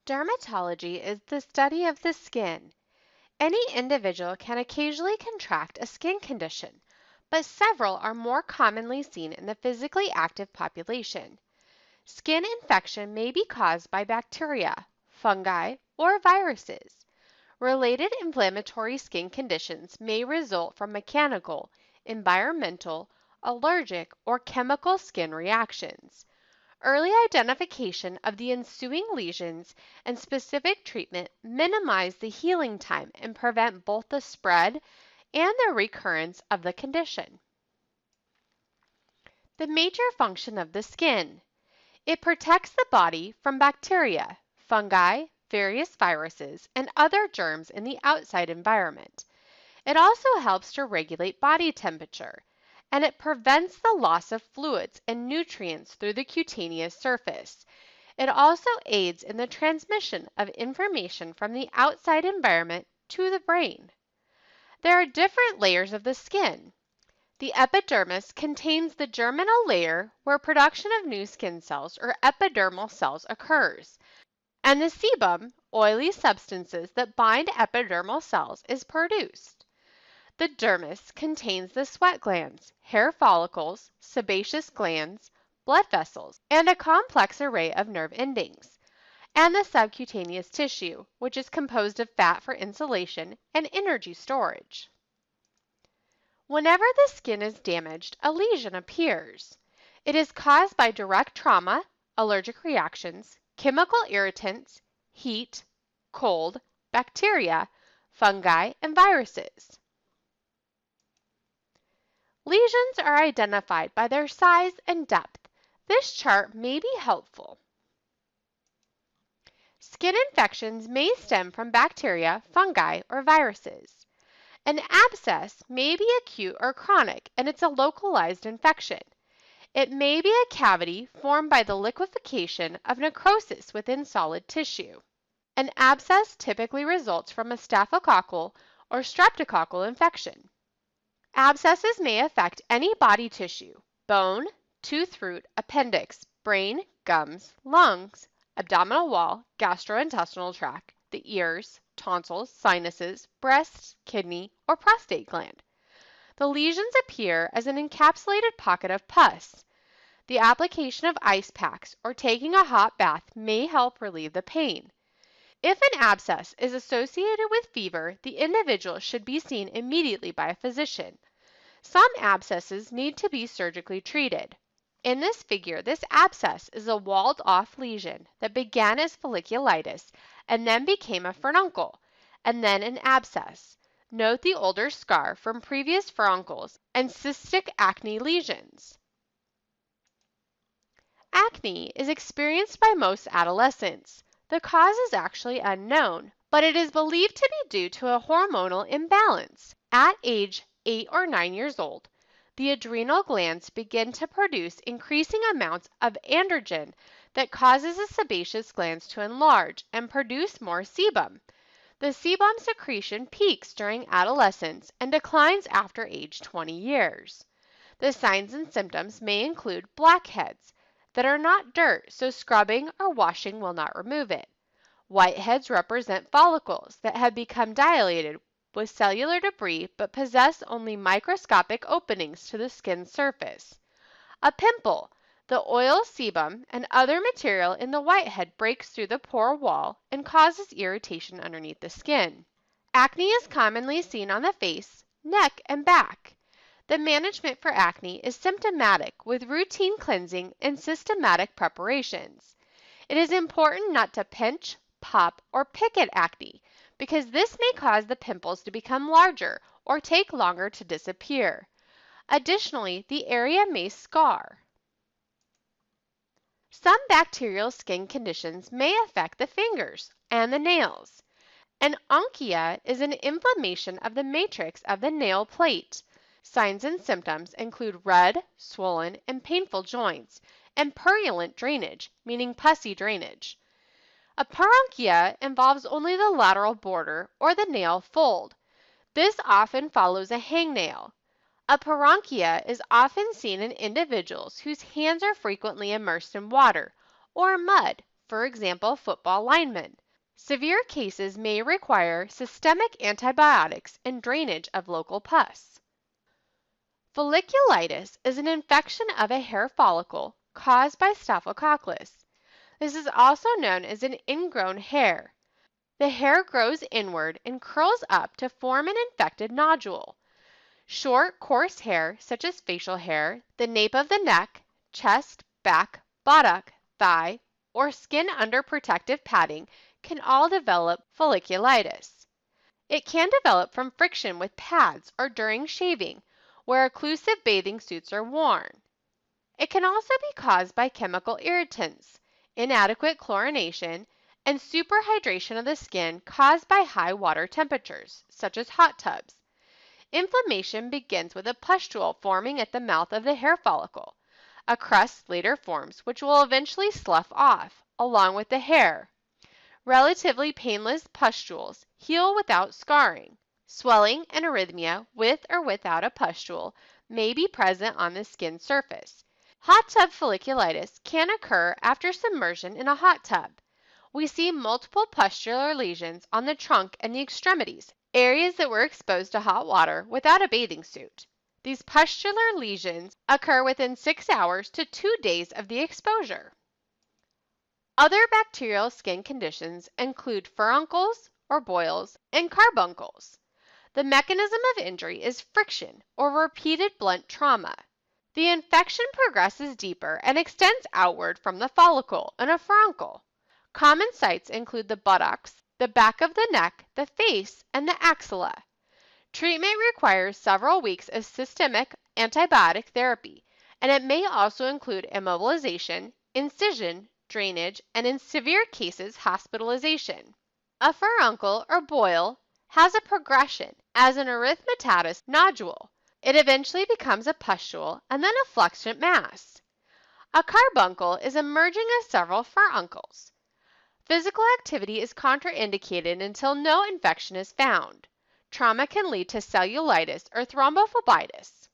Dermatology is the study of the skin. Any individual can occasionally contract a skin condition, but several are more commonly seen in the physically active population. Skin infection may be caused by bacteria, fungi, or viruses. Related inflammatory skin conditions may result from mechanical, environmental, allergic, or chemical skin reactions. Early identification of the ensuing lesions and specific treatment minimize the healing time and prevent both the spread and the recurrence of the condition. The major function of the skin. It protects the body from bacteria, fungi, various viruses, and other germs in the outside environment. It also helps to regulate body temperature, and it prevents the loss of fluids and nutrients through the cutaneous surface. It also aids in the transmission of information from the outside environment to the brain. There are different layers of the skin. The epidermis contains the germinal layer where production of new skin cells or epidermal cells occurs, and the sebum, oily substances that bind epidermal cells, is produced. The dermis contains the sweat glands, hair follicles, sebaceous glands, blood vessels, and a complex array of nerve endings, and the subcutaneous tissue, which is composed of fat for insulation and energy storage. Whenever the skin is damaged, a lesion appears. It is caused by direct trauma, allergic reactions, chemical irritants, heat, cold, bacteria, fungi, and viruses. Lesions are identified by their size and depth. This chart may be helpful. Skin infections may stem from bacteria, fungi, or viruses. An abscess may be acute or chronic, and it's a localized infection. It may be a cavity formed by the liquefaction of necrosis within solid tissue. An abscess typically results from a staphylococcal or streptococcal infection. Abscesses may affect any body tissue: bone, tooth root, appendix, brain, gums, lungs, abdominal wall, gastrointestinal tract, the ears, tonsils, sinuses, breast, kidney, or prostate gland. The lesions appear as an encapsulated pocket of pus. The application of ice packs or taking a hot bath may help relieve the pain. If an abscess is associated with fever, the individual should be seen immediately by a physician. Some abscesses need to be surgically treated. In this figure, this abscess is a walled-off lesion that began as folliculitis and then became a furuncle, and then an abscess. Note the older scar from previous furuncles and cystic acne lesions. Acne is experienced by most adolescents. The cause is actually unknown, but it is believed to be due to a hormonal imbalance. At age 8 or 9 years old, the adrenal glands begin to produce increasing amounts of androgen that causes the sebaceous glands to enlarge and produce more sebum. The sebum secretion peaks during adolescence and declines after age 20 years. The signs and symptoms may include blackheads that are not dirt, so scrubbing or washing will not remove it. Whiteheads represent follicles that have become dilated with cellular debris but possess only microscopic openings to the skin surface. A pimple, the oil, sebum, and other material in the whitehead breaks through the pore wall and causes irritation underneath the skin. Acne is commonly seen on the face, neck, and back. The management for acne is symptomatic with routine cleansing and systematic preparations. It is important not to pinch, pop, or pick at acne because this may cause the pimples to become larger or take longer to disappear. Additionally, the area may scar. Some bacterial skin conditions may affect the fingers and the nails. An onychia is an inflammation of the matrix of the nail plate. Signs and symptoms include red, swollen, and painful joints, and purulent drainage, meaning pussy drainage. A peronchia involves only the lateral border or the nail fold. This often follows a hangnail. A peronchia is often seen in individuals whose hands are frequently immersed in water or mud for example, football linemen. Severe cases may require systemic antibiotics and drainage of local pus. Folliculitis is an infection of a hair follicle caused by Staphylococcus. This is also known as an ingrown hair. The hair grows inward and curls up to form an infected nodule. Short, coarse hair, such as facial hair, the nape of the neck, chest, back, buttock, thigh, or skin under protective padding can all develop folliculitis. It can develop from friction with pads or during shaving, where occlusive bathing suits are worn. It can also be caused by chemical irritants, inadequate chlorination, and superhydration of the skin caused by high water temperatures, such as hot tubs. Inflammation begins with a pustule forming at the mouth of the hair follicle. A crust later forms, which will eventually slough off, along with the hair. Relatively painless pustules heal without scarring. Swelling and erythema with or without a pustule may be present on the skin surface. Hot tub folliculitis can occur after submersion in a hot tub. We see multiple pustular lesions on the trunk and the extremities, areas that were exposed to hot water without a bathing suit. These pustular lesions occur within 6 hours to 2 days of the exposure. Other bacterial skin conditions include furuncles or boils and carbuncles. The mechanism of injury is friction or repeated blunt trauma. The infection progresses deeper and extends outward from the follicle in a furuncle. Common sites include the buttocks, the back of the neck, the face, and the axilla. Treatment requires several weeks of systemic antibiotic therapy, and it may also include immobilization, incision, drainage, and in severe cases, hospitalization. A furuncle or boil has a progression as an erythematosus nodule. It eventually becomes a pustule and then a fluorescent mass. A carbuncle is a merging of several furuncles. Physical activity is contraindicated until no infection is found. Trauma can lead to cellulitis or thrombophlebitis.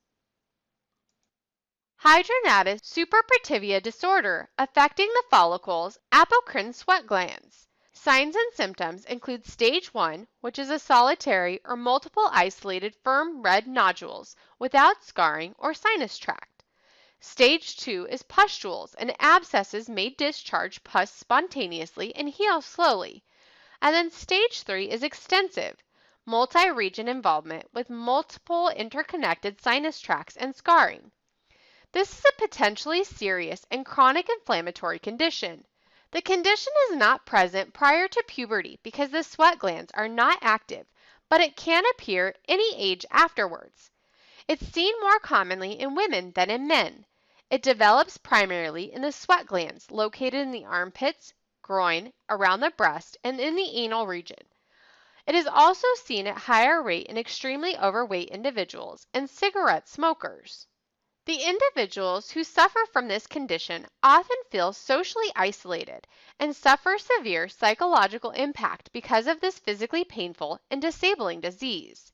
Hidradenitis suppurativa disorder affecting the follicles, apocrine sweat glands. Signs and symptoms include stage 1, which is a solitary or multiple isolated firm red nodules without scarring or sinus tract. Stage 2 is pustules and abscesses may discharge pus spontaneously and heal slowly. And then stage 3 is extensive, multi-region involvement with multiple interconnected sinus tracts and scarring. This is a potentially serious and chronic inflammatory condition. The condition is not present prior to puberty because the sweat glands are not active, but it can appear any age afterwards. It's seen more commonly in women than in men. It develops primarily in the sweat glands located in the armpits, groin, around the breast, and in the anal region. It is also seen at higher rate in extremely overweight individuals and cigarette smokers. The individuals who suffer from this condition often feel socially isolated and suffer severe psychological impact because of this physically painful and disabling disease.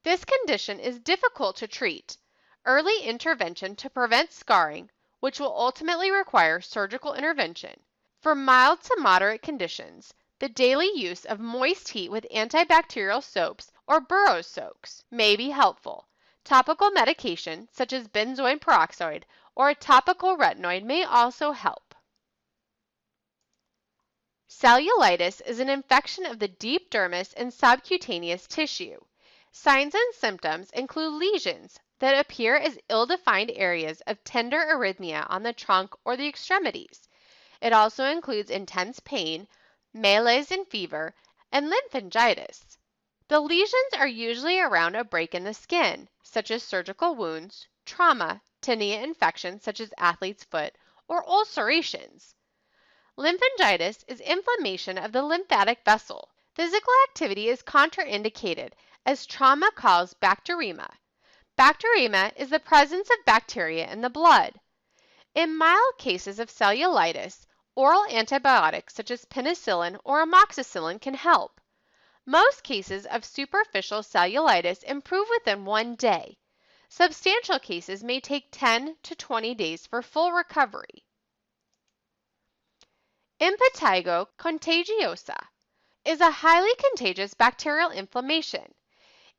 This condition is difficult to treat. Early intervention to prevent scarring, which will ultimately require surgical intervention. For mild to moderate conditions, the daily use of moist heat with antibacterial soaps or Burrows soaks may be helpful. Topical medication, such as benzoyl peroxide or a topical retinoid, may also help. Cellulitis is an infection of the deep dermis and subcutaneous tissue. Signs and symptoms include lesions that appear as ill-defined areas of tender erythema on the trunk or the extremities. It also includes intense pain, malaise and fever, and lymphangitis. The lesions are usually around a break in the skin, such as surgical wounds, trauma, tinea infections such as athlete's foot, or ulcerations. Lymphangitis is inflammation of the lymphatic vessel. Physical activity is contraindicated as trauma causes bacteremia. Bacteremia is the presence of bacteria in the blood. In mild cases of cellulitis, oral antibiotics such as penicillin or amoxicillin can help. Most cases of superficial cellulitis improve within 1 day. Substantial cases may take 10 to 20 days for full recovery. Impetigo contagiosa is a highly contagious bacterial inflammation.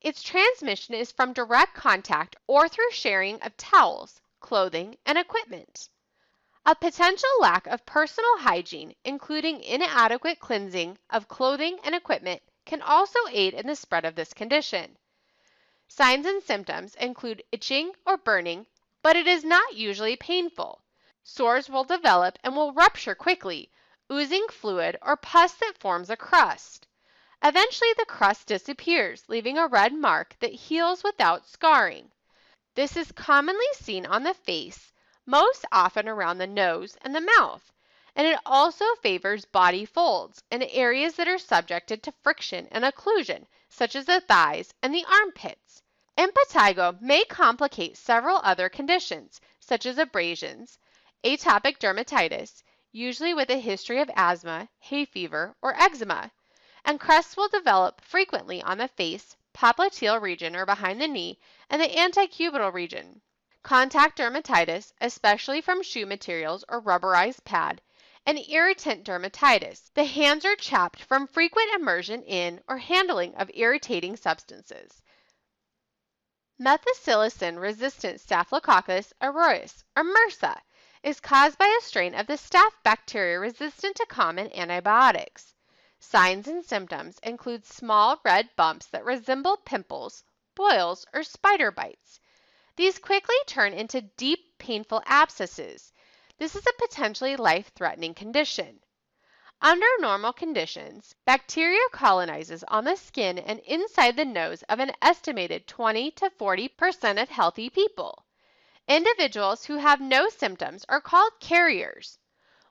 Its transmission is from direct contact or through sharing of towels, clothing, and equipment. A potential lack of personal hygiene, including inadequate cleansing of clothing and equipment, can also aid in the spread of this condition. Signs and symptoms include itching or burning, but it is not usually painful. Sores will develop and will rupture quickly, oozing fluid or pus that forms a crust. Eventually, the crust disappears, leaving a red mark that heals without scarring. This is commonly seen on the face, most often around the nose and the mouth, and it also favors body folds and areas that are subjected to friction and occlusion, such as the thighs and the armpits. Impetigo may complicate several other conditions, such as abrasions, atopic dermatitis, usually with a history of asthma, hay fever, or eczema, and crusts will develop frequently on the face, popliteal region or behind the knee, and the antecubital region. Contact dermatitis, especially from shoe materials or rubberized pad, and irritant dermatitis. The hands are chapped from frequent immersion in or handling of irritating substances. Methicillin-resistant Staphylococcus aureus, or MRSA, is caused by a strain of the staph bacteria resistant to common antibiotics. Signs and symptoms include small red bumps that resemble pimples, boils, or spider bites. These quickly turn into deep, painful abscesses. This is a potentially life-threatening condition. Under normal conditions, bacteria colonizes on the skin and inside the nose of an estimated 20 to 40% of healthy people. Individuals who have no symptoms are called carriers.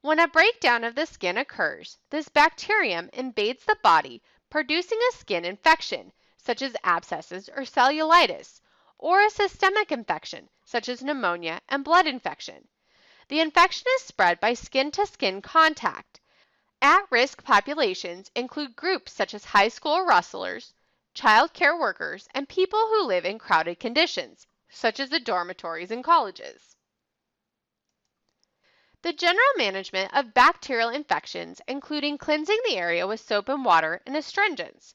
When a breakdown of the skin occurs, this bacterium invades the body, producing a skin infection, such as abscesses or cellulitis, or a systemic infection, such as pneumonia and blood infection. The infection is spread by skin-to-skin contact. At-risk populations include groups such as high school rustlers, child care workers, and people who live in crowded conditions, such as the dormitories in colleges. The general management of bacterial infections, including cleansing the area with soap and water and astringents,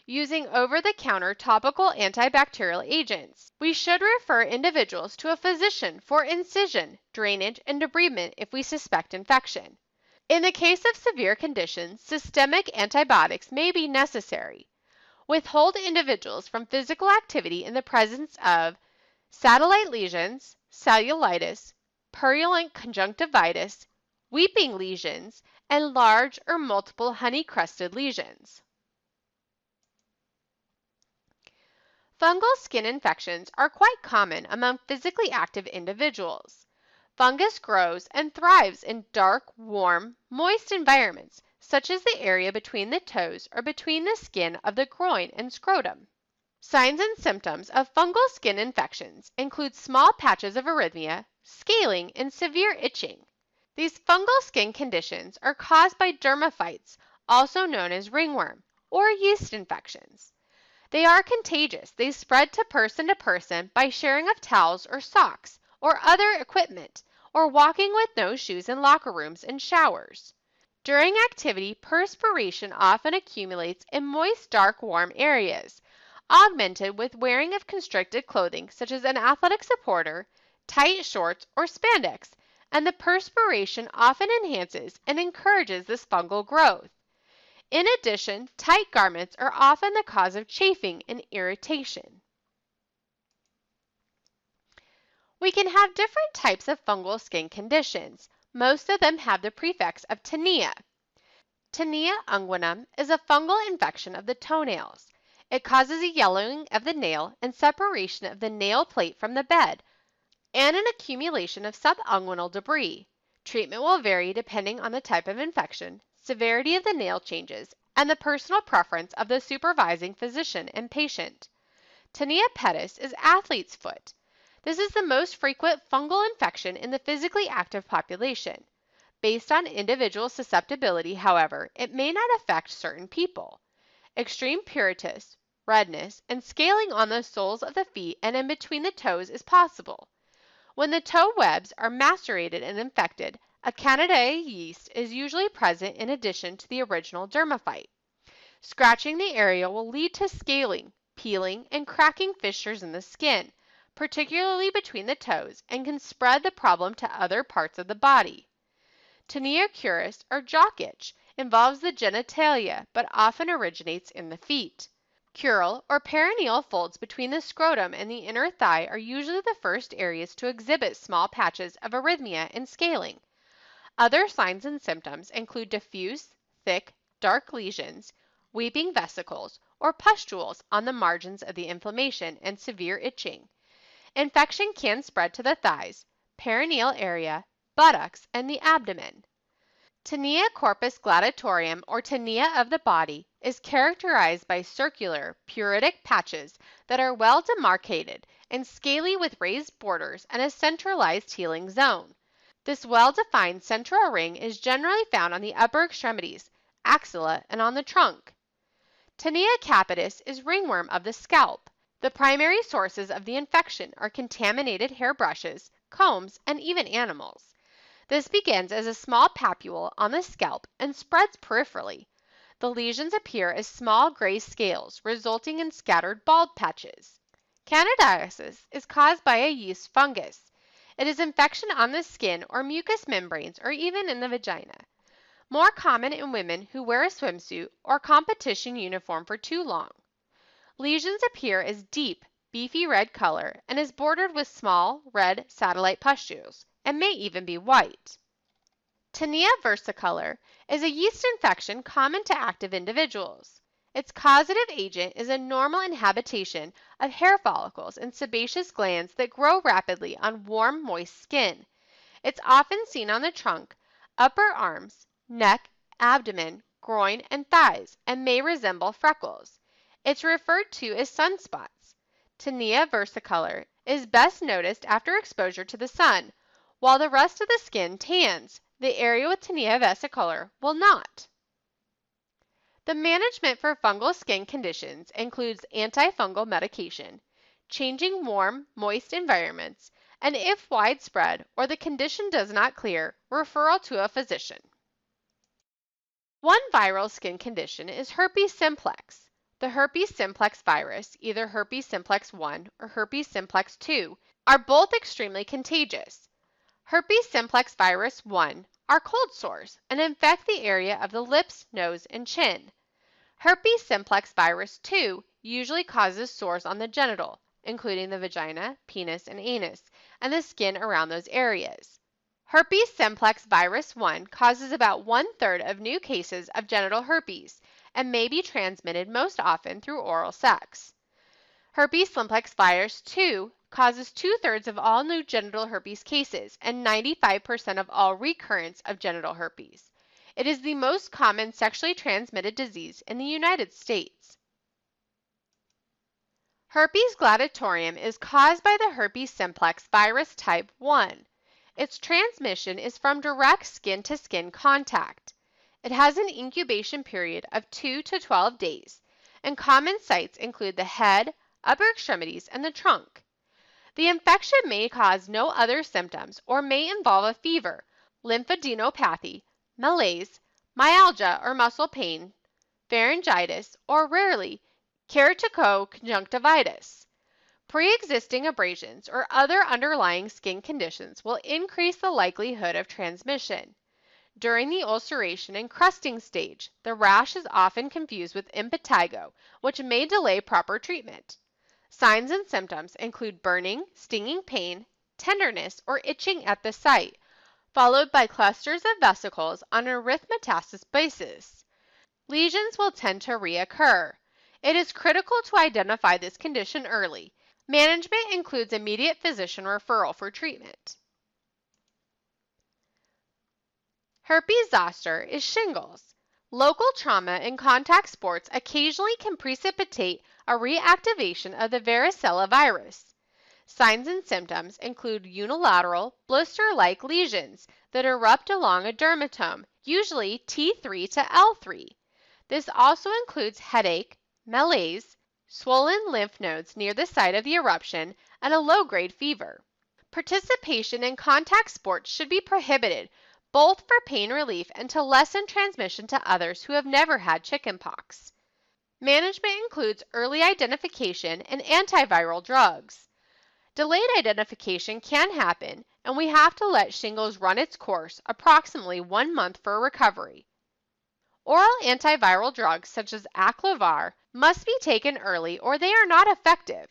using over-the-counter topical antibacterial agents. We should refer individuals to a physician for incision, drainage, and debridement if we suspect infection. In the case of severe conditions, systemic antibiotics may be necessary. Withhold individuals from physical activity in the presence of satellite lesions, cellulitis, purulent conjunctivitis, weeping lesions, and large or multiple honey-crusted lesions. Fungal skin infections are quite common among physically active individuals. Fungus grows and thrives in dark, warm, moist environments, such as the area between the toes or between the skin of the groin and scrotum. Signs and symptoms of fungal skin infections include small patches of erythema, scaling, and severe itching. These fungal skin conditions are caused by dermaphytes, also known as ringworm, or yeast infections. They are contagious. They spread to person by sharing of towels or socks or other equipment, or walking with no shoes in locker rooms and showers. During activity, perspiration often accumulates in moist, dark, warm areas, augmented with wearing of constricted clothing such as an athletic supporter, tight shorts, or spandex, and the perspiration often enhances and encourages this fungal growth. In addition, tight garments are often the cause of chafing and irritation. We can have different types of fungal skin conditions. Most of them have the prefix of tinea. Tinea unguenum is a fungal infection of the toenails. It causes a yellowing of the nail and separation of the nail plate from the bed, and an accumulation of subunguenal debris. Treatment will vary depending on the type of infection, severity of the nail changes, and the personal preference of the supervising physician and patient. Tinea pedis is athlete's foot. This is the most frequent fungal infection in the physically active population. Based on individual susceptibility, however, it may not affect certain people. Extreme pruritus, redness, and scaling on the soles of the feet and in between the toes is possible. When the toe webs are macerated and infected, A Candida yeast is usually present in addition to the original dermaphyte. Scratching the area will lead to scaling, peeling, and cracking fissures in the skin, particularly between the toes, and can spread the problem to other parts of the body. Tinea curis, or jock itch, involves the genitalia but often originates in the feet. Curule or perineal folds between the scrotum and the inner thigh are usually the first areas to exhibit small patches of erythema and scaling. Other signs and symptoms include diffuse, thick, dark lesions, weeping vesicles, or pustules on the margins of the inflammation and severe itching. Infection can spread to the thighs, perineal area, buttocks, and the abdomen. Tinea corpus gluteatorium, or tinea of the body, is characterized by circular, pruritic patches that are well demarcated and scaly with raised borders and a centralized healing zone. This well-defined central ring is generally found on the upper extremities, axilla, and on the trunk. Tinea capitis is ringworm of the scalp. The primary sources of the infection are contaminated hairbrushes, combs, and even animals. This begins as a small papule on the scalp and spreads peripherally. The lesions appear as small gray scales, resulting in scattered bald patches. Candidiasis is caused by a yeast fungus. It is infection on the skin or mucous membranes or even in the vagina. More common in women who wear a swimsuit or competition uniform for too long. Lesions appear as deep, beefy red color and is bordered with small, red satellite pustules, and may even be white. Tinea versicolor is a yeast infection common to active individuals. Its causative agent is a normal inhabitation of hair follicles and sebaceous glands that grow rapidly on warm, moist skin. It's often seen on the trunk, upper arms, neck, abdomen, groin, and thighs, and may resemble freckles. It's referred to as sunspots. Tinea versicolor is best noticed after exposure to the sun. While the rest of the skin tans, the area with tinea versicolor will not. The management for fungal skin conditions includes antifungal medication, changing warm, moist environments, and if widespread or the condition does not clear, referral to a physician. One viral skin condition is herpes simplex. The herpes simplex virus, either herpes simplex 1 or herpes simplex 2, are both extremely contagious. Herpes simplex virus 1 are cold sores and infect the area of the lips, nose, and chin. Herpes simplex virus 2 usually causes sores on the genital, including the vagina, penis, and anus, and the skin around those areas. Herpes simplex virus 1 causes about 1/3 of new cases of genital herpes and may be transmitted most often through oral sex. Herpes simplex virus 2 causes 2/3 of all new genital herpes cases and 95% of all recurrence of genital herpes. It is the most common sexually transmitted disease in the United States. Herpes gluteatorium is caused by the herpes simplex virus type 1. Its transmission is from direct skin-to-skin contact. It has an incubation period of 2 to 12 days, and common sites include the head, upper extremities, and the trunk. The infection may cause no other symptoms or may involve a fever, lymphadenopathy, malaise, myalgia or muscle pain, pharyngitis, or rarely, keratoconjunctivitis. Pre-existing abrasions or other underlying skin conditions will increase the likelihood of transmission. During the ulceration and crusting stage, the rash is often confused with impetigo, which may delay proper treatment. Signs and symptoms include burning, stinging pain, tenderness, or itching at the site, followed by clusters of vesicles on an erythematosus basis. Lesions will tend to reoccur. It is critical to identify this condition early. Management includes immediate physician referral for treatment. Herpes zoster is shingles. Local trauma and contact sports occasionally can precipitate a reactivation of the varicella virus. Signs and symptoms include unilateral, blister-like lesions that erupt along a dermatome, usually T3 to L3. This also includes headache, malaise, swollen lymph nodes near the site of the eruption, and a low-grade fever. Participation in contact sports should be prohibited both for pain relief and to lessen transmission to others who have never had chickenpox. Management includes early identification and antiviral drugs. Delayed identification can happen, and we have to let shingles run its course approximately 1 month for recovery. Oral antiviral drugs such as aclovar must be taken early or they are not effective.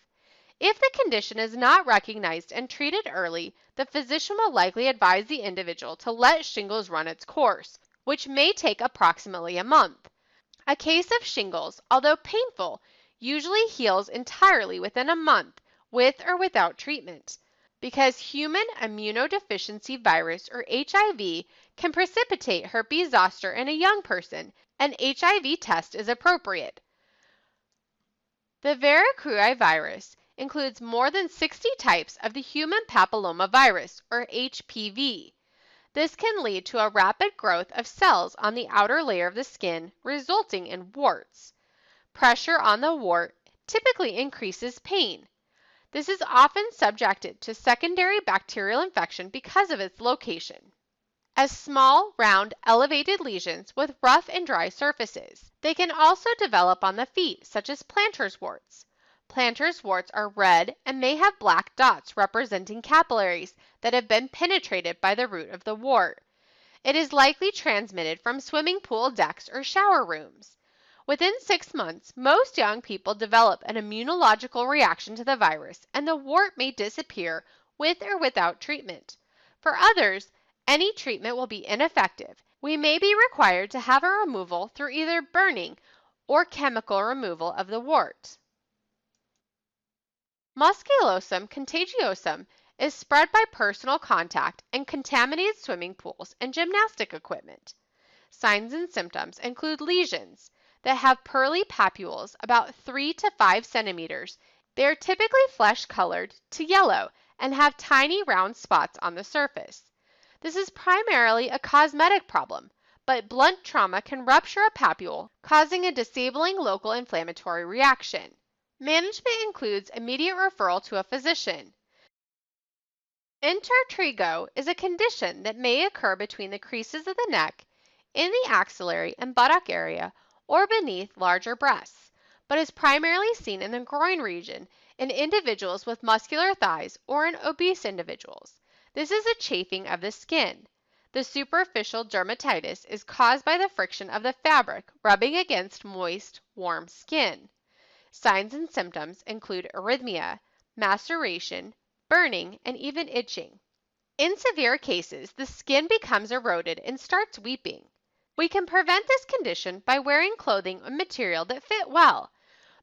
If the condition is not recognized and treated early, the physician will likely advise the individual to let shingles run its course, which may take approximately a month. A case of shingles, although painful, usually heals entirely within a month with or without treatment. Because human immunodeficiency virus or HIV can precipitate herpes zoster in a young person, an HIV test is appropriate. The varicella virus includes more than 60 types of the human papillomavirus, or HPV. This can lead to a rapid growth of cells on the outer layer of the skin, resulting in warts. Pressure on the wart typically increases pain. This is often subjected to secondary bacterial infection because of its location. As small, round, elevated lesions with rough and dry surfaces. They can also develop on the feet, such as plantar's warts. Plantar's warts are red and may have black dots representing capillaries that have been penetrated by the root of the wart. It is likely transmitted from swimming pool decks or shower rooms. Within 6 months, most young people develop an immunological reaction to the virus, and the wart may disappear with or without treatment. For others, any treatment will be ineffective. We may be required to have a removal through either burning or chemical removal of the wart. Musculosum contagiosum is spread by personal contact and contaminated swimming pools and gymnastic equipment. Signs and symptoms include lesions that have pearly papules about 3 to 5 centimeters. They are typically flesh-colored to yellow and have tiny round spots on the surface. This is primarily a cosmetic problem, but blunt trauma can rupture a papule, causing a disabling local inflammatory reaction. Management includes immediate referral to a physician. Intertrigo is a condition that may occur between the creases of the neck, in the axillary and buttock area, or beneath larger breasts, but is primarily seen in the groin region in individuals with muscular thighs or in obese individuals. This is a chafing of the skin. The superficial dermatitis is caused by the friction of the fabric rubbing against moist, warm skin. Signs and symptoms include arrhythmia, maceration, burning, and even itching. In severe cases, the skin becomes eroded and starts weeping. We can prevent this condition by wearing clothing and material that fit well,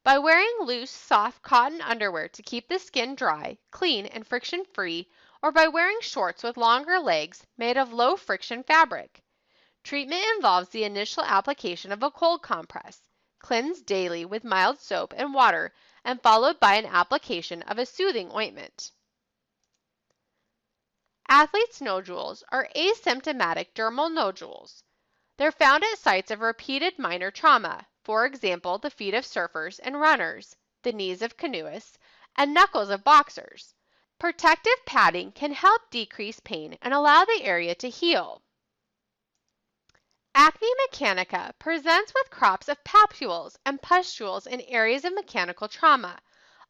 by wearing loose, soft cotton underwear to keep the skin dry, clean, and friction-free, or by wearing shorts with longer legs made of low-friction fabric. Treatment involves the initial application of a cold compress, cleansed daily with mild soap and water, and followed by an application of a soothing ointment. Athlete's nodules are asymptomatic dermal nodules. They're found at sites of repeated minor trauma, for example, the feet of surfers and runners, the knees of canoeists, and knuckles of boxers. Protective padding can help decrease pain and allow the area to heal. Acne mechanica presents with crops of papules and pustules in areas of mechanical trauma,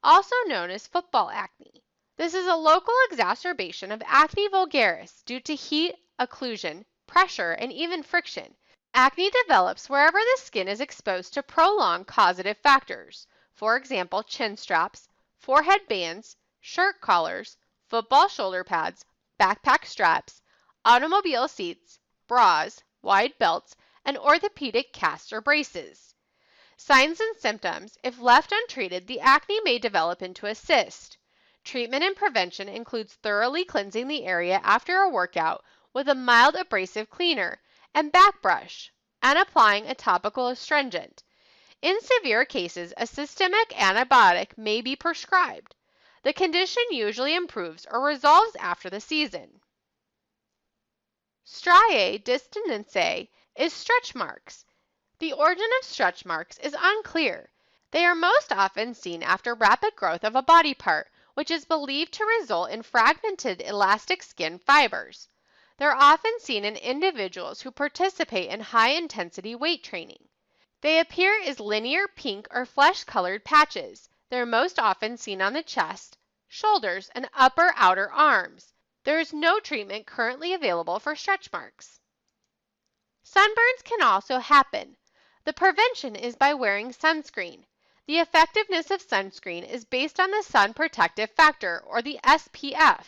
also known as football acne. This is a local exacerbation of acne vulgaris due to heat, occlusion, pressure, and even friction. Acne develops wherever the skin is exposed to prolonged causative factors, for example, chin straps, forehead bands, shirt collars, football shoulder pads, backpack straps, automobile seats, bras, wide belts, and orthopedic casts or braces. Signs and symptoms: if left untreated, the acne may develop into a cyst. Treatment and prevention includes thoroughly cleansing the area after a workout with a mild abrasive cleaner and back brush, and applying a topical astringent. In severe cases, a systemic antibiotic may be prescribed. The condition usually improves or resolves after the season. STRIAE DISTENSAE is stretch marks. The origin of stretch marks is unclear. They are most often seen after rapid growth of a body part, which is believed to result in fragmented elastic skin fibers. They're often seen in individuals who participate in high-intensity weight training. They appear as linear pink or flesh-colored patches. They're most often seen on the chest, shoulders, and upper outer arms. There is no treatment currently available for stretch marks. Sunburns can also happen. The prevention is by wearing sunscreen. The effectiveness of sunscreen is based on the sun protective factor, or the SPF.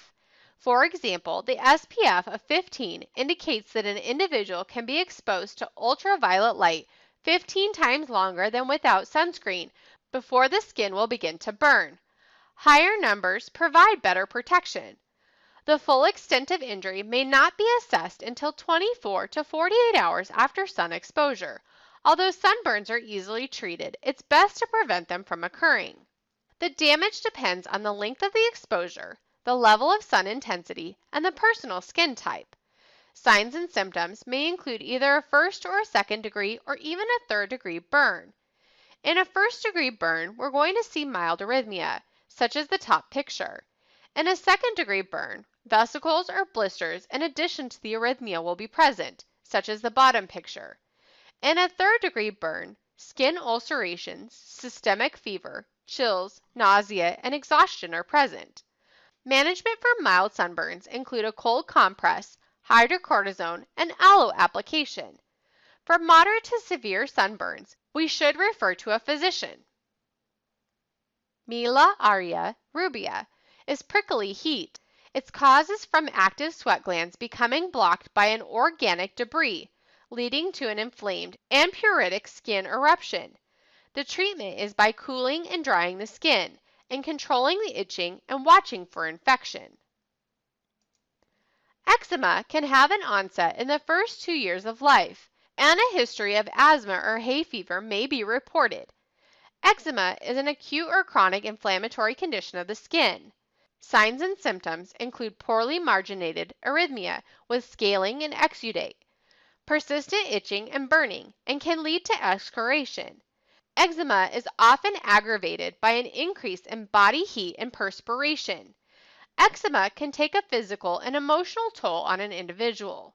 For example, the SPF of 15 indicates that an individual can be exposed to ultraviolet light 15 times longer than without sunscreen before the skin will begin to burn. Higher numbers provide better protection. The full extent of injury may not be assessed until 24 to 48 hours after sun exposure. Although sunburns are easily treated, it's best to prevent them from occurring. The damage depends on the length of the exposure, the level of sun intensity, and the personal skin type. Signs and symptoms may include either a first or a second degree or even a third degree burn. In a first degree burn, we're going to see mild arrhythmia, such as the top picture. In a second degree burn, vesicles or blisters in addition to the arrhythmia will be present, such as the bottom picture. In a third degree burn, skin ulcerations, systemic fever, chills, nausea, and exhaustion are present. Management for mild sunburns include a cold compress, hydrocortisone, and aloe application. For moderate to severe sunburns, we should refer to a physician. Miliaria rubia is prickly heat. Its cause is from active sweat glands becoming blocked by an organic debris, leading to an inflamed and pruritic skin eruption. The treatment is by cooling and drying the skin and controlling the itching and watching for infection. Eczema can have an onset in the first 2 years of life, and a history of asthma or hay fever may be reported. Eczema is an acute or chronic inflammatory condition of the skin. Signs and symptoms include poorly marginated arrhythmia with scaling and exudate, persistent itching and burning, and can lead to excoriation. Eczema is often aggravated by an increase in body heat and perspiration. Eczema can take a physical and emotional toll on an individual.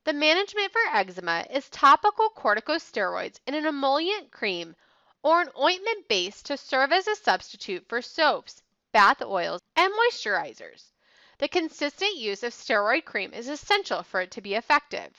The management for eczema is topical corticosteroids in an emollient cream or an ointment base to serve as a substitute for soaps, bath oils, and moisturizers. The consistent use of steroid cream is essential for it to be effective.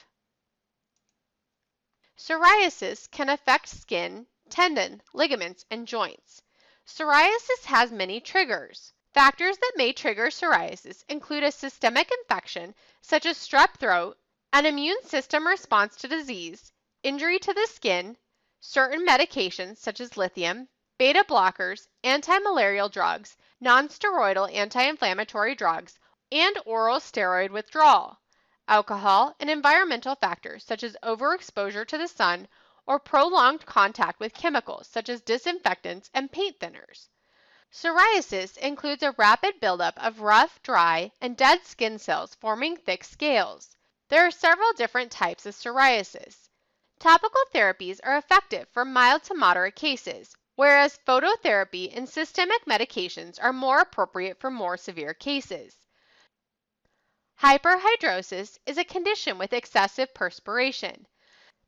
Psoriasis can affect skin, tendon, ligaments, and joints. Psoriasis has many triggers. Factors that may trigger psoriasis include a systemic infection such as strep throat, an immune system response to disease, injury to the skin, certain medications such as lithium, beta blockers, anti-malarial drugs, non-steroidal anti-inflammatory drugs, and oral steroid withdrawal, alcohol, and environmental factors such as overexposure to the sun or prolonged contact with chemicals such as disinfectants and paint thinners. Psoriasis includes a rapid buildup of rough, dry, and dead skin cells forming thick scales. There are several different types of psoriasis. Topical therapies are effective for mild to moderate cases, whereas phototherapy and systemic medications are more appropriate for more severe cases. Hyperhidrosis is a condition with excessive perspiration.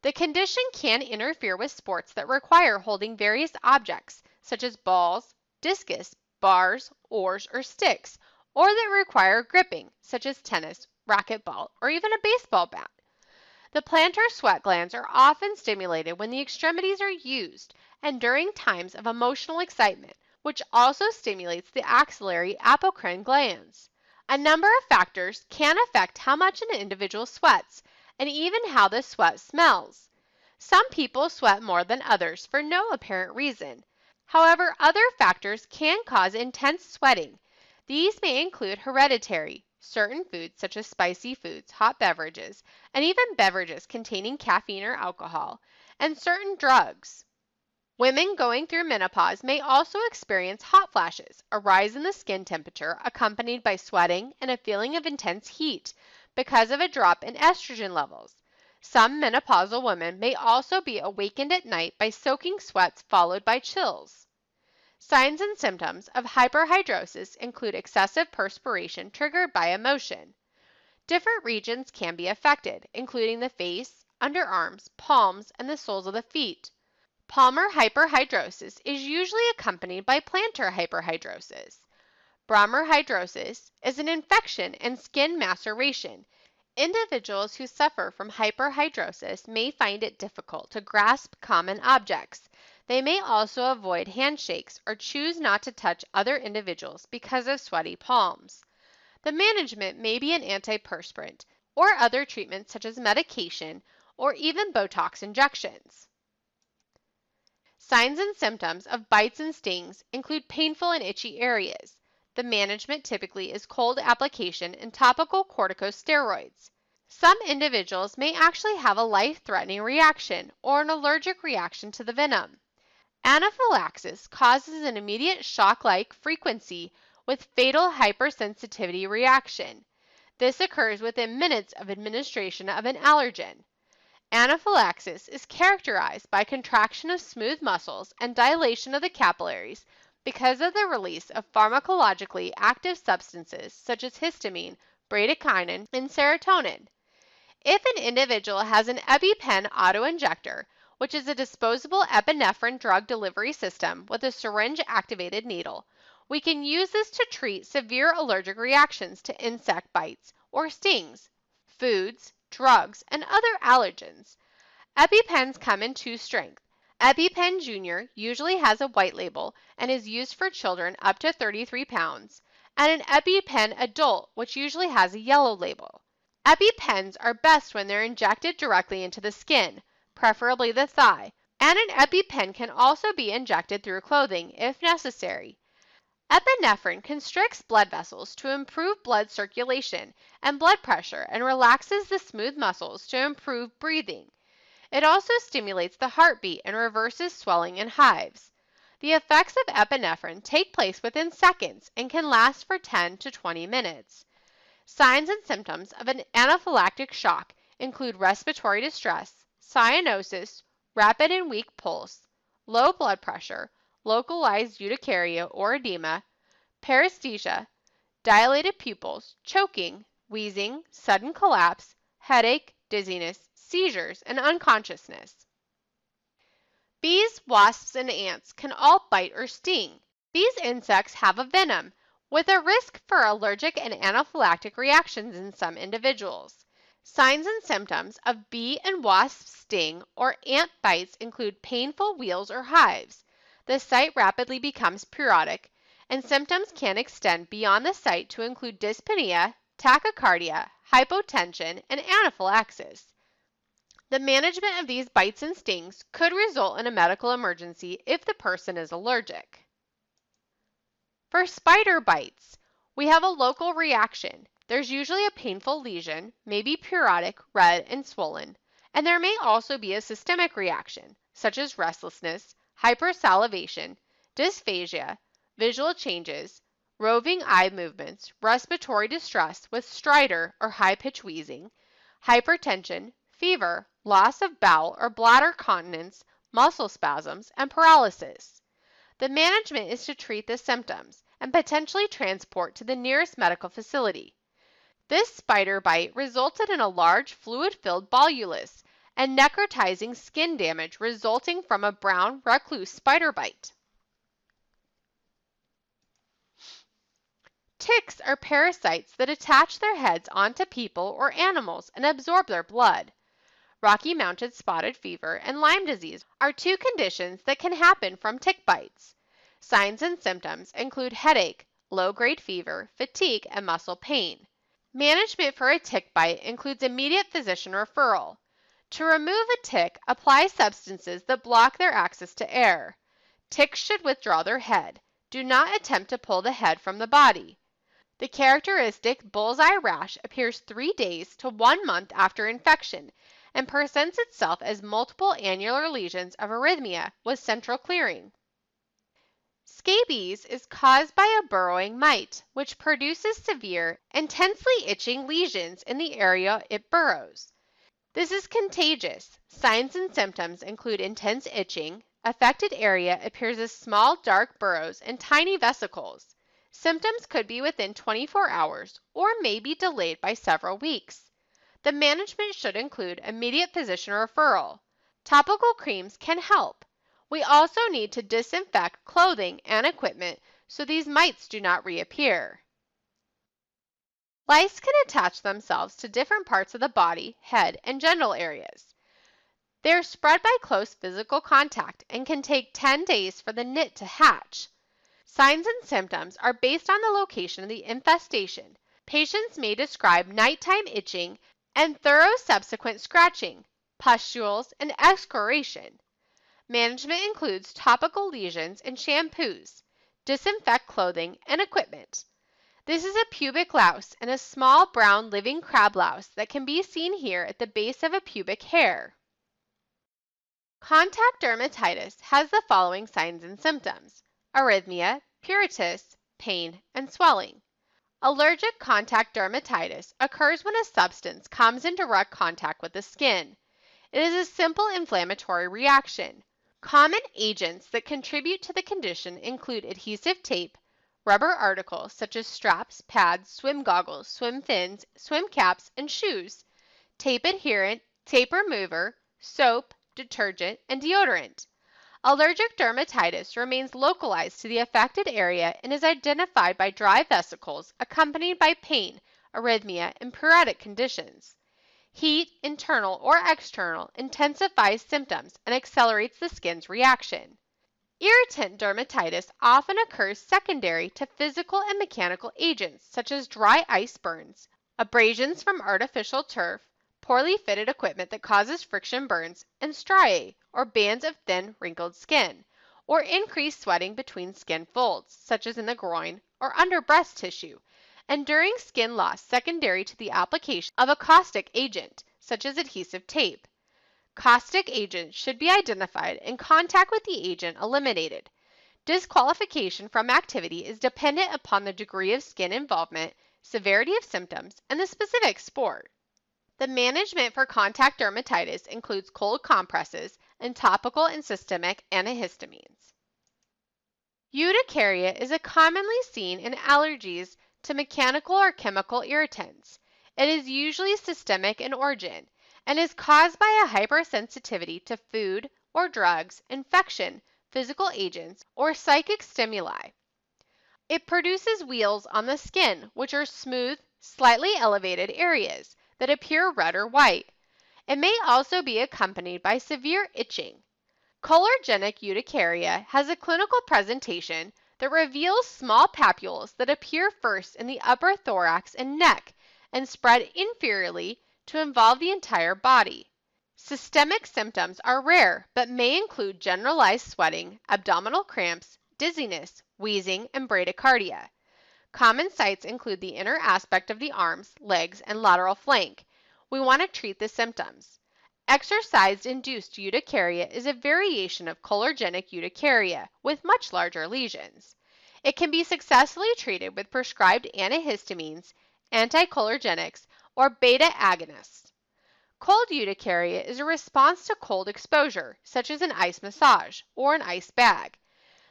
The condition can interfere with sports that require holding various objects, such as balls, discus, bars, oars, or sticks, or that require gripping, such as tennis, racquetball, or even a baseball bat. The plantar sweat glands are often stimulated when the extremities are used and during times of emotional excitement, which also stimulates the axillary apocrine glands. A number of factors can affect how much an individual sweats and even how the sweat smells. Some people sweat more than others for no apparent reason. However, other factors can cause intense sweating. These may include hereditary, certain foods such as spicy foods, hot beverages, and even beverages containing caffeine or alcohol, and certain drugs. Women going through menopause may also experience hot flashes, a rise in the skin temperature accompanied by sweating and a feeling of intense heat because of a drop in estrogen levels. Some menopausal women may also be awakened at night by soaking sweats followed by chills. Signs and symptoms of hyperhidrosis include excessive perspiration triggered by emotion, Different regions can be affected, including the face, underarms, palms, and the soles of the feet. Palmar hyperhidrosis is usually accompanied by plantar hyperhidrosis. Bromorhidrosis is an infection and skin maceration. Individuals who suffer from hyperhidrosis may find it difficult to grasp common objects. They may also avoid handshakes or choose not to touch other individuals because of sweaty palms. The management may be an antiperspirant or other treatments such as medication or even Botox injections. Signs and symptoms of bites and stings include painful and itchy areas. The management typically is cold application and topical corticosteroids. Some individuals may actually have a life-threatening reaction or an allergic reaction to the venom. Anaphylaxis causes an immediate shock-like frequency with fatal hypersensitivity reaction. This occurs within minutes of administration of an allergen. Anaphylaxis is characterized by contraction of smooth muscles and dilation of the capillaries because of the release of pharmacologically active substances such as histamine, bradykinin, and serotonin. If an individual has an EpiPen autoinjector, which is a disposable epinephrine drug delivery system with a syringe-activated needle, we can use this to treat severe allergic reactions to insect bites or stings, foods, drugs, and other allergens. EpiPens come in two strengths. EpiPen Junior usually has a white label and is used for children up to 33 pounds, and an EpiPen Adult, which usually has a yellow label. EpiPens are best when they're injected directly into the skin, preferably the thigh, and an EpiPen can also be injected through clothing if necessary. Epinephrine constricts blood vessels to improve blood circulation and blood pressure and relaxes the smooth muscles to improve breathing. It also stimulates the heartbeat and reverses swelling and hives. The effects of epinephrine take place within seconds and can last for 10 to 20 minutes. Signs and symptoms of an anaphylactic shock include respiratory distress, cyanosis, rapid and weak pulse, low blood pressure, localized urticaria or edema, paresthesia, dilated pupils, choking, wheezing, sudden collapse, headache, dizziness, seizures, and unconsciousness. Bees, wasps, and ants can all bite or sting. These insects have a venom, with a risk for allergic and anaphylactic reactions in some individuals. Signs and symptoms of bee and wasp sting or ant bites include painful wheals or hives. The site rapidly becomes pruritic, and symptoms can extend beyond the site to include dyspnea, tachycardia, hypotension, and anaphylaxis. The management of these bites and stings could result in a medical emergency if the person is allergic. For spider bites, we have a local reaction. There's usually a painful lesion, maybe pruritic, red, and swollen, and there may also be a systemic reaction, such as restlessness, hypersalivation, dysphagia, visual changes, roving eye movements, respiratory distress with stridor or high-pitched wheezing, hypertension, fever, loss of bowel or bladder continence, muscle spasms, and paralysis. The management is to treat the symptoms and potentially transport to the nearest medical facility. This spider bite resulted in a large fluid-filled bolus and necrotizing skin damage resulting from a brown recluse spider bite. Ticks are parasites that attach their heads onto people or animals and absorb their blood. Rocky Mountain spotted fever and Lyme disease are two conditions that can happen from tick bites. Signs and symptoms include headache, low-grade fever, fatigue, and muscle pain. Management for a tick bite includes immediate physician referral. To remove a tick, apply substances that block their access to air. Ticks should withdraw their head. Do not attempt to pull the head from the body. The characteristic bullseye rash appears 3 days to 1 month after infection and presents itself as multiple annular lesions of erythema with central clearing. Scabies is caused by a burrowing mite, which produces severe, intensely itching lesions in the area it burrows. This is contagious. Signs and symptoms include intense itching. Affected area appears as small, dark burrows and tiny vesicles. Symptoms could be within 24 hours or may be delayed by several weeks. The management should include immediate physician referral. Topical creams can help. We also need to disinfect clothing and equipment so these mites do not reappear. Lice can attach themselves to different parts of the body, head, and genital areas. They are spread by close physical contact and can take 10 days for the nit to hatch. Signs and symptoms are based on the location of the infestation. Patients may describe nighttime itching and thorough subsequent scratching, pustules, and excoriation. Management includes topical lesions and shampoos, disinfect clothing and equipment. This is a pubic louse and a small brown living crab louse that can be seen here at the base of a pubic hair. Contact dermatitis has the following signs and symptoms: arrhythmia, pruritus, pain, and swelling. Allergic contact dermatitis occurs when a substance comes in direct contact with the skin. It is a simple inflammatory reaction. Common agents that contribute to the condition include adhesive tape, rubber articles such as straps, pads, swim goggles, swim fins, swim caps, and shoes, tape adherent, tape remover, soap, detergent, and deodorant. Allergic dermatitis remains localized to the affected area and is identified by dry vesicles accompanied by pain, arrhythmia, and pruritic conditions. Heat, internal or external, intensifies symptoms and accelerates the skin's reaction. Irritant dermatitis often occurs secondary to physical and mechanical agents such as dry ice burns, abrasions from artificial turf, poorly fitted equipment that causes friction burns, and STRIAE, or bands of thin, wrinkled skin, or increased sweating between skin folds, such as in the groin or under breast tissue, and during skin loss secondary to the application of a caustic agent, such as adhesive tape. Caustic agents should be identified and contact with the agent eliminated. Disqualification from activity is dependent upon the degree of skin involvement, severity of symptoms, and the specific sport. The management for contact dermatitis includes cold compresses and topical and systemic antihistamines. Urticaria is a commonly seen in allergies to mechanical or chemical irritants. It is usually systemic in origin and is caused by a hypersensitivity to food or drugs, infection, physical agents, or psychic stimuli. It produces wheals on the skin, which are smooth, slightly elevated areas that appear red or white. It may also be accompanied by severe itching. Cholergenic urticaria has a clinical presentation that reveals small papules that appear first in the upper thorax and neck and spread inferiorly to involve the entire body. Systemic symptoms are rare but may include generalized sweating, abdominal cramps, dizziness, wheezing, and bradycardia. Common sites include the inner aspect of the arms, legs, and lateral flank. We want to treat the symptoms. Exercise-induced urticaria is a variation of cholergenic urticaria with much larger lesions. It can be successfully treated with prescribed antihistamines, anticholergenics, or beta agonists. Cold urticaria is a response to cold exposure, such as an ice massage or an ice bag.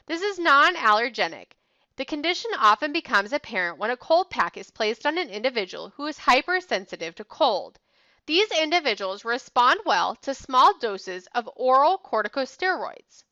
This is non-allergenic. The condition often becomes apparent when a cold pack is placed on an individual who is hypersensitive to cold. These individuals respond well to small doses of oral corticosteroids.